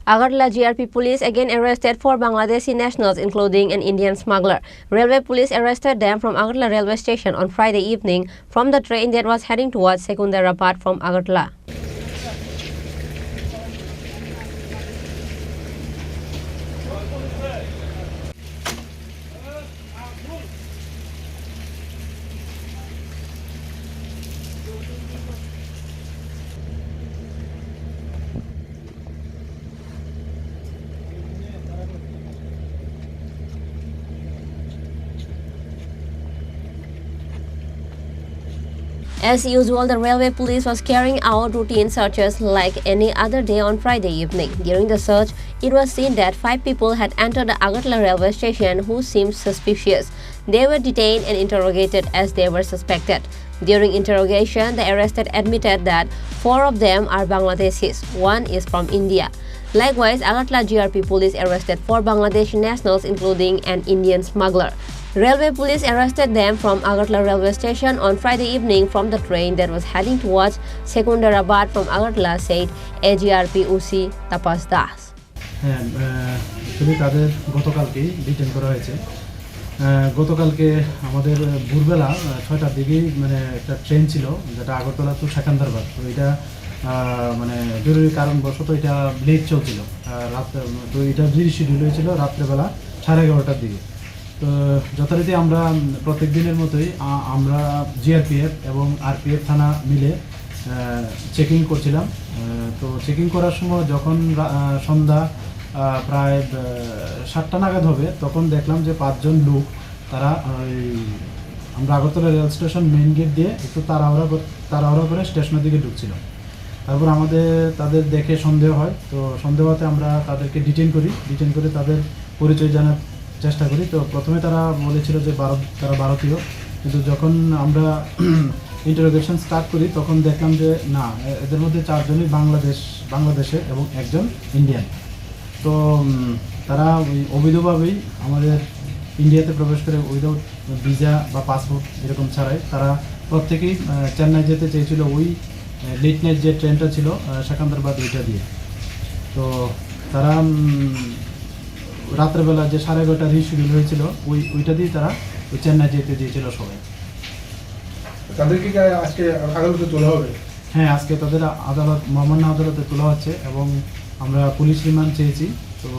Agartala GRP Police again arrested 4 Bangladeshi nationals, including an Indian smuggler. Railway police arrested them from Agartala railway station on Friday evening from the train that was heading towards Secunderabad from Agartala. As usual, the railway police was carrying out routine searches like any other day on Friday evening. During the search, it was seen that 5 people had entered the Agartala railway station who seemed suspicious. They were detained and interrogated as they were suspected. During interrogation, the arrested admitted that 4 of them are Bangladeshis, 1 is from India. Likewise, Agartala GRP Police arrested 4 Bangladeshi nationals, including an Indian smuggler. Railway police arrested them from Agartala railway station on Friday evening from the train that was heading towards Secunderabad from Agartala, said AGRP UC Tapas Das. তাদের গতকালকে detain করা হয়েছে। গতকালকে আমাদের ভোরবেলা 6টার দিকে মানে একটা ট্রেন ছিল যেটা আগরতলা টু সেকেন্দ্রাবাদ। তো এটা মানে জরুরি কারণবশত এটা লেট চলছিল। রাত তো এটা রিশিডিউল হয়েছিল রাত্রেবেলা 11:30টার দিকে। তো যথারীতি আমরা প্রত্যেক দিনের মতোই আমরা জিআরপিএফ এবং আরপিএফ থানা মিলে চেকিং করছিলাম। তো চেকিং করার সময় যখন সন্ধ্যা প্রায় 7টা নাগাদ হবে তখন দেখলাম যে 5 জন লোক তারা আমরা Agartala rail station main gate দিয়ে একটু তাড়াহুড়া করে স্টেশনের দিকে ঢুকছিল। তারপর তাদের দেখে সন্দেহ হয়। তো সন্দেহ হতে আমরা তাদেরকে ডিটেইন করে তাদের পরিচয় জানার চেষ্টা করি। তো প্রথমে তারা বলেছিল যে তারা ভারতীয়, কিন্তু যখন আমরা ইন্টারোগেশন স্টার্ট করি তখন দেখলাম যে না, এদের মধ্যে 4 জনই বাংলাদেশের এবং 1 জন ইন্ডিয়ান। তো তারা অবৈধভাবেই আমাদের ইন্ডিয়াতে প্রবেশ করে উইদাউট ভিসা বা পাসপোর্ট এরকম ছাড়াই তারা প্রত্যেকেই চেন্নাই যেতে চেয়েছিল ওই লেট নাইট যে ট্রেনটা ছিল সেকেন্দ্রাবাদ ওইটা দিয়ে। তো তারা রাত্রেবেলা যে 11:30 রিশিডিউল হয়েছিল ওইটা দিয়ে তারা ওই চেন্নাই যেতে দিয়েছিল সবাই। তাদেরকে কি আজকে আদালতে তোলা হবে? হ্যাঁ, আজকে তাদের মহামান্য আদালতে তোলা হচ্ছে এবং আমরা পুলিশ রিমান্ড চেয়েছি। তো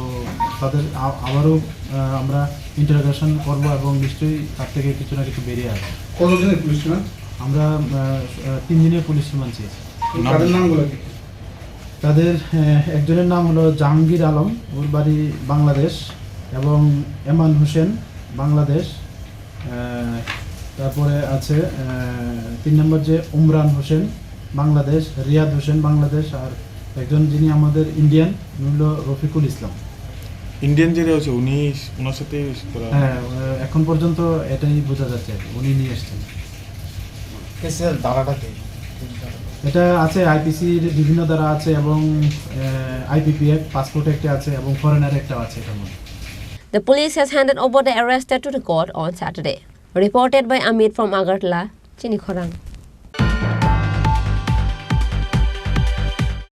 তাদের আবারও আমরা ইন্টারোগেশন করব এবং নিশ্চয়ই তার থেকে কিছু না কিছু বেরিয়ে আসবে। কতদিনের পুলিশ রিমান্ড? আমরা 3 দিনের পুলিশ রিমান্ড চেয়েছি। তাদের নামগুলো কি? তাদের একজনের নাম হলো জাহাঙ্গীর আলম, ওর বাড়ি বাংলাদেশ, এবং এমান হোসেন বাংলাদেশ। তারপরে আছে 3 নম্বর যে উমরান হোসেন বাংলাদেশ, রিয়াদ হোসেন বাংলাদেশ, আর একজন যিনি আমাদের ইন্ডিয়ান হলো রফিকুল ইসলাম। ইন্ডিয়ান যে রয়েছে ওনার সাথে হ্যাঁ, এখন পর্যন্ত এটাই বোঝা যাচ্ছে, উনি নিয়ে এসছেন। এটা আছে আইপিসির বিভিন্ন ধারা আছে এবং আইপিপিএফ পাসপোর্ট একটা আছে এবং ফরেনার একটা আছে এটার মধ্যে। The police has handed over the arrested to the court on Saturday. Reported by Amit from Agartala, Chini Khorang.